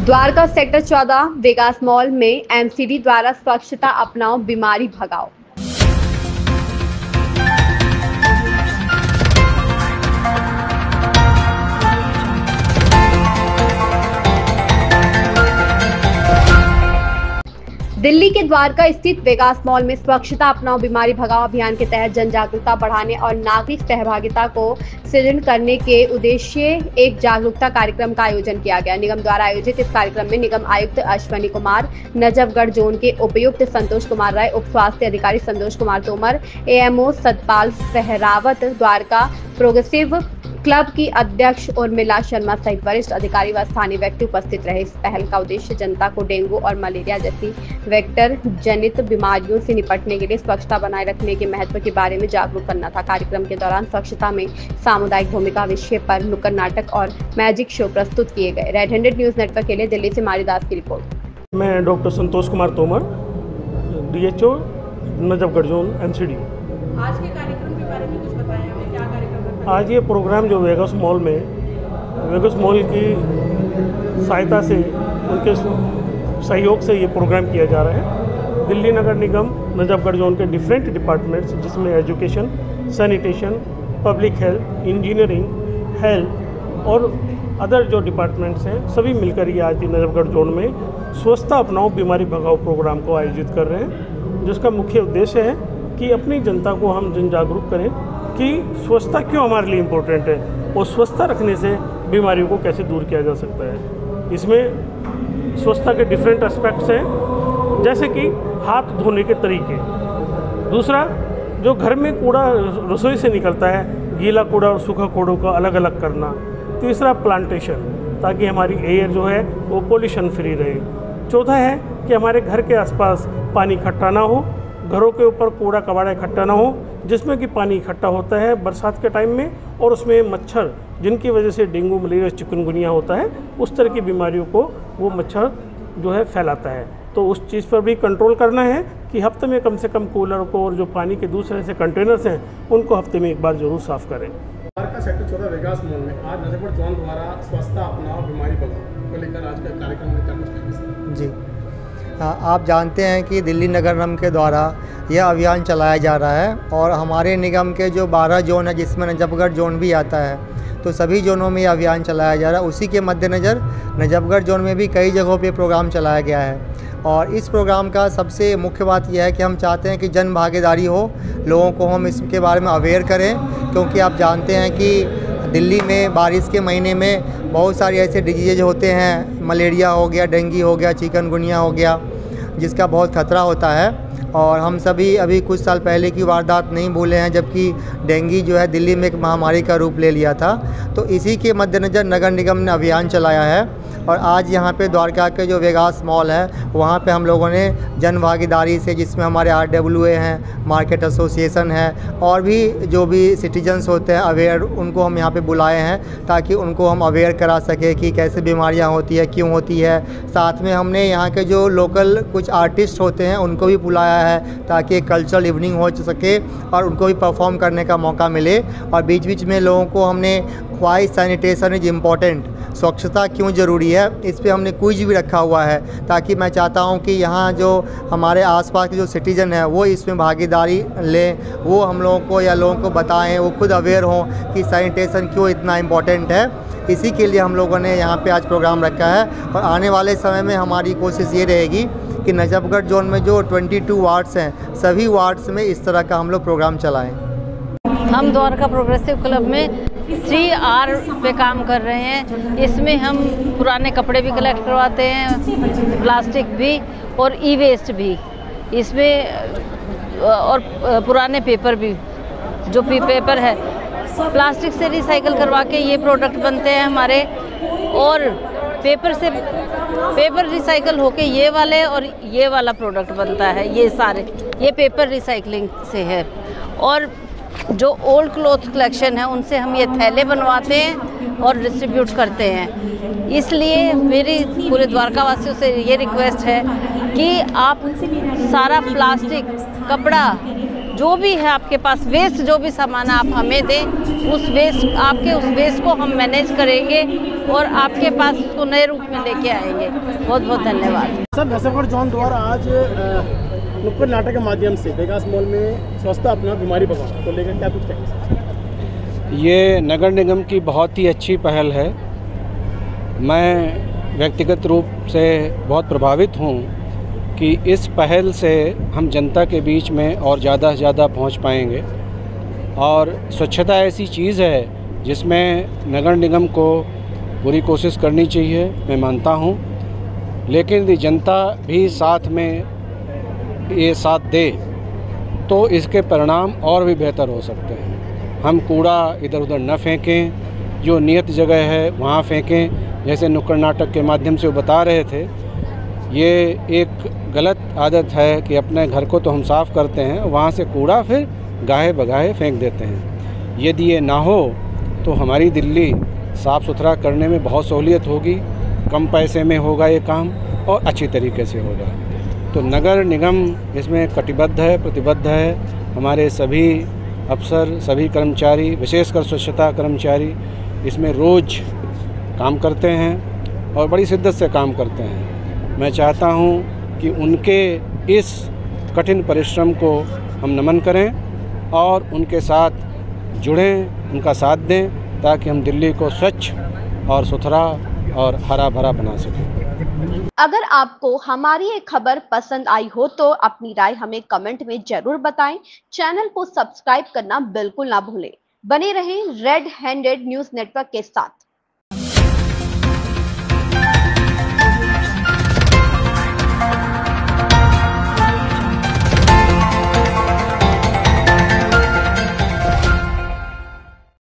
Dwarka sector 14 Vegas mall में MCD द्वारा स्वच्छता अपनाओ बीमारी भगाओ। दिल्ली के द्वारका स्थित वेगास मॉल में स्वच्छता अपनाओ बीमारी भगाओ अभियान के तहत जन जागरूकता बढ़ाने और नागरिक सहभागिता को सुदृढ़ करने के उद्देश्य एक जागरूकता कार्यक्रम का आयोजन किया गया। निगम द्वारा आयोजित इस कार्यक्रम में निगम आयुक्त अश्वनी कुमार, नजफगढ़ जोन के उपायुक्त संतोष कुमार राय, उप स्वास्थ्य अधिकारी Santosh Kumar Tomar, AMO Satpal Sehrawat, Dwarka progressive club की अध्यक्ष उर्मिला शर्मा सहित वरिष्ठ अधिकारी व स्थानीय व्यक्ति उपस्थित रहे। इस पहल का उद्देश्य जनता को डेंगू और मलेरिया जैसी वेक्टर जनित बीमारियों से निपटने के लिए स्वच्छता बनाए रखने के महत्व के बारे में जागरूक करना था। कार्यक्रम के दौरान स्वच्छता में सामुदायिक भूमिका विषय पर नुक्कड़ नाटक और मैजिक शो प्रस्तुत किए गए। रेड हैंडेड न्यूज नेटवर्क के लिए दिल्ली से मारीदास की रिपोर्ट। मैं doctor Santosh Kumar Tomar, DHO Najafgarh zone MCD। आज के कार्यक्रम के बारे में कुछ बताएं हमें, क्या कार्यक्रम है? आज ये प्रोग्राम जो वेगास मॉल की सहायता से, उनके सहयोग से ये प्रोग्राम किया जा रहा है। दिल्ली नगर निगम नजफगढ़ जोन के डिफरेंट डिपार्टमेंट्स, जिसमें education, sanitation, public health, engineering, health और अदर जो डिपार्टमेंट्स हैं, सभी मिलकर ये आज नजफगढ़ जोन में स्वच्छता अपनाओ बीमारी भगाओ प्रोग्राम को आयोजित कर रहे हैं, जिसका मुख्य उद्देश्य है कि अपनी जनता को हम जन जागरूक करें कि स्वच्छता क्यों हमारे लिए इम्पोर्टेंट है और स्वच्छता रखने से बीमारियों को कैसे दूर किया जा सकता है। इसमें स्वच्छता के डिफरेंट एस्पेक्ट्स हैं, जैसे कि हाथ धोने के तरीके। दूसरा, जो घर में कूड़ा रसोई से निकलता है, गीला कूड़ा और सूखा कूड़ों का अलग अलग करना। तीसरा, प्लांटेशन, ताकि हमारी एयर जो है वो पोल्यूशन फ्री रहे। चौथा है कि हमारे घर के आसपास पानी इकट्ठा ना हो, घरों के ऊपर कूड़ा कबाड़ा इकट्ठा ना हो, जिसमें कि पानी इकट्ठा होता है बरसात के टाइम में, और उसमें मच्छर, जिनकी वजह से डेंगू, मलेरिया, चिकनगुनिया होता है, उस तरह की बीमारियों को वो मच्छर जो है फैलाता है। तो उस चीज़ पर भी कंट्रोल करना है कि हफ्ते में कम से कम कूलर को और जो पानी के दूसरे से कंटेनर्स हैं उनको हफ्ते में एक बार जरूर साफ़ करें। द्वारका सेक्टर 14 वेगास मॉल में आज नजफगढ़ जोन द्वारा स्वच्छता अपनाओ बीमारी भगाओ को लेकर आज का कार्यक्रम में जी आप जानते हैं कि दिल्ली नगर निगम के द्वारा यह अभियान चलाया जा रहा है और हमारे निगम के जो 12 जोन है, जिसमें नजफगढ़ जोन भी आता है, तो सभी जोनों में यह अभियान चलाया जा रहा है। उसी के मद्देनज़र नजफगढ़ जोन में भी कई जगहों पे प्रोग्राम चलाया गया है और इस प्रोग्राम का सबसे मुख्य बात यह है कि हम चाहते हैं कि जन भागीदारी हो, लोगों को हम इसके बारे में अवेयर करें, क्योंकि आप जानते हैं कि दिल्ली में बारिश के महीने में बहुत सारे ऐसे डिजीज़ होते हैं, मलेरिया हो गया, डेंगू हो गया, चिकनगुनिया हो गया, जिसका बहुत खतरा होता है। और हम सभी अभी कुछ साल पहले की वारदात नहीं भूले हैं, जबकि डेंगू जो है दिल्ली में एक महामारी का रूप ले लिया था। तो इसी के मद्देनज़र नगर निगम ने अभियान चलाया है और आज यहाँ पे द्वारका के जो वेगास मॉल है, वहाँ पे हम लोगों ने जन भागीदारी से, जिसमें हमारे RWA हैं, मार्केट एसोसिएशन है और भी जो भी सिटीजन्स होते हैं अवेयर, उनको हम यहाँ पे बुलाए हैं ताकि उनको हम अवेयर करा सके कि कैसे बीमारियाँ होती है, क्यों होती है। साथ में हमने यहाँ के जो लोकल कुछ आर्टिस्ट होते हैं उनको भी बुलाया है ताकि एक कल्चरल इवनिंग हो सके और उनको भी परफॉर्म करने का मौका मिले। और बीच बीच में लोगों को हमने व्हाई सैनिटेशन इज़ इम्पॉर्टेंट, स्वच्छता क्यों ज़रूरी है, इस पे हमने क्विज भी रखा हुआ है, ताकि मैं चाहता हूं कि यहाँ जो हमारे आसपास के जो सिटीज़न हैं वो इसमें भागीदारी लें, वो हम लोगों को या लोगों को बताएं, वो खुद अवेयर हों कि सैनिटेशन क्यों इतना इम्पॉर्टेंट है। इसी के लिए हम लोगों ने यहाँ पे आज प्रोग्राम रखा है और आने वाले समय में हमारी कोशिश ये रहेगी कि नजफगढ़ जोन में जो 22 वार्ड्स हैं, सभी वार्ड्स में इस तरह का हम लोग प्रोग्राम चलाएँ। हम द्वारका प्रोग्रेसिव क्लब में 3R पे काम कर रहे हैं। इसमें हम पुराने कपड़े भी कलेक्ट करवाते हैं, प्लास्टिक भी और ई-वेस्ट भी, इसमें और पुराने पेपर भी, जो पेपर है प्लास्टिक से रिसाइकल करवा के ये प्रोडक्ट बनते हैं हमारे, और पेपर रिसाइकल होके ये वाले और ये वाला प्रोडक्ट बनता है। ये सारे ये पेपर रिसाइकलिंग से है। और जो ओल्ड क्लॉथ कलेक्शन है उनसे हम ये थैले बनवाते हैं और डिस्ट्रीब्यूट करते हैं। इसलिए मेरी पूरे द्वारका वासियों से ये रिक्वेस्ट है कि आप सारा प्लास्टिक, कपड़ा जो भी है आपके पास वेस्ट, जो भी सामान आप हमें दें, उस वेस्ट को हम मैनेज करेंगे और आपके पास उसको नए रूप में लेके आएंगे। बहुत बहुत धन्यवाद। सर, नजफगढ़ जोन द्वारा आज नुक्कड़ नाटक के माध्यम से वेगास मॉल में स्वच्छता अपना बीमारी भगाओ को लेकर क्या कुछ कहेंगे? ये नगर निगम की बहुत ही अच्छी पहल है। मैं व्यक्तिगत रूप से बहुत प्रभावित हूँ कि इस पहल से हम जनता के बीच में और ज़्यादा से ज़्यादा पहुँच पाएंगे। और स्वच्छता ऐसी चीज़ है जिसमें नगर निगम को पूरी कोशिश करनी चाहिए, मैं मानता हूँ। लेकिन यदि जनता भी साथ में ये साथ दे तो इसके परिणाम और भी बेहतर हो सकते हैं। हम कूड़ा इधर उधर न फेंकें, जो नियत जगह है वहाँ फेंकें। जैसे नुक्कड़ नाटक के माध्यम से वो बता रहे थे, ये एक गलत आदत है कि अपने घर को तो हम साफ़ करते हैं, वहाँ से कूड़ा फिर गाहे बगाहे फेंक देते हैं। यदि ये ना हो तो हमारी दिल्ली साफ़ सुथरा करने में बहुत सहूलियत होगी, कम पैसे में होगा ये काम और अच्छी तरीके से होगा। तो नगर निगम इसमें कटिबद्ध है, प्रतिबद्ध है। हमारे सभी अफसर, सभी कर्मचारी, विशेषकर स्वच्छता कर्मचारी इसमें रोज़ काम करते हैं और बड़ी शिद्दत से काम करते हैं। मैं चाहता हूं कि उनके इस कठिन परिश्रम को हम नमन करें और उनके साथ जुड़ें, उनका साथ दें, ताकि हम दिल्ली को स्वच्छ और सुथरा और हरा भरा बना सकें। अगर आपको हमारी ये खबर पसंद आई हो तो अपनी राय हमें कमेंट में जरूर बताएं। चैनल को सब्सक्राइब करना बिल्कुल ना भूलें। बने रहें रेड हैंडेड न्यूज़ नेटवर्क के साथ।